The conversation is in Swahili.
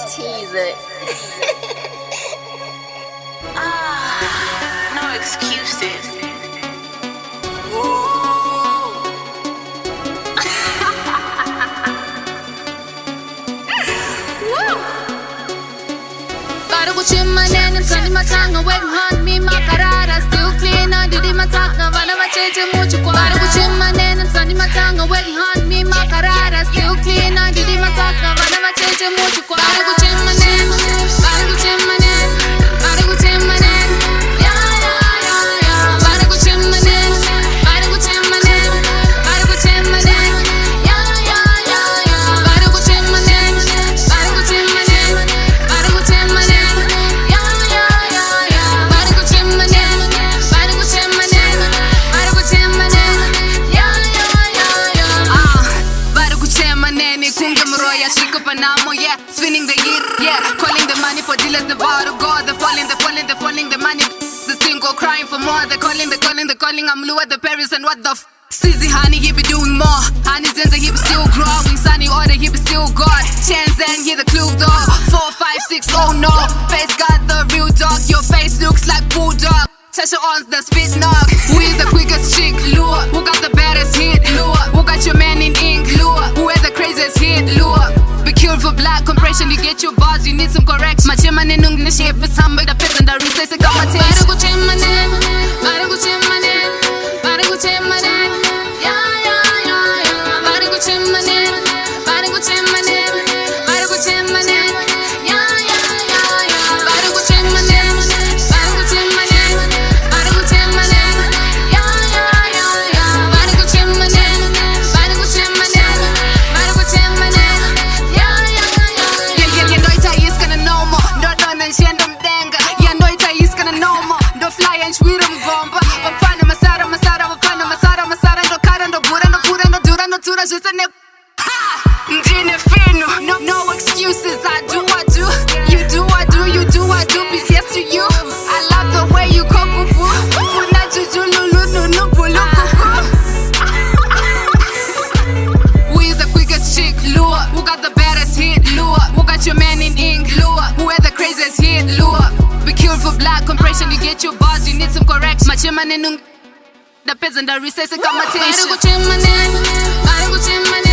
tease it. No excuses. Gotta go trim my name and turn my tongue and wet hunt me my carada still clean and did my tongue and wanna change mucho. Gotta go trim my name and turn my tongue and wet hunt me my carada still clean and did my tongue and wanna change mucho. Gotta go trim my name, gotta go trim my name, gotta go trim my name. Yeah, yeah, yeah, yeah. Gotta go trim my name, gotta go trim my name, gotta go trim my name. Yeah, yeah, yeah, yeah. Gotta go trim my name, gotta go trim my name, gotta go trim my name. Yeah, spinning the year, yeah, calling the money for dealers, the bar to go, the falling, the money, the thing go crying for more, the calling, I'm Lua, the Paris, and what the Sizzy, honey, he be doing more, honey, Zenza, he be still growing, sunny order, he be still God, chance and he the clue dog, 4, 5, 6, oh no, face got the real dog, your face looks like bulldog, Tasha on the spit knock, who is the quickest chick, Lua, who got the baddest hit, Lua, who got your man in ink, Lua, who had the craziest hit, Lua. Be killed for black compression, you get your bars, you need some correction. My chairman in the shape is humble, the peasant, the recess, the competition. Gotta go change my name, gotta go change my name, gotta go change my name. Yeah, yeah, yeah, yeah. Gotta go change my name, gotta go change my name, gotta go change my name. Yeah, yeah, yeah, yeah. Gotta go change my name, gotta go change my name, gotta go change my name. Yeah, yeah, yeah, yeah. Gotta go change my name, gotta go change my name, gotta go change my name. No excuses, I do, you do, you do, peace yes to you. I love the way you cook, who is the quickest chick, Lua? Who got the baddest hit, Lua? Who got your man in ink, Lua? Who had the craziest hit, Lua? Be killed for black compression, you get your bars, you need some correction. My chairman in the peasant, the recess, the competition. Gotta go change my name, gotta go change my name.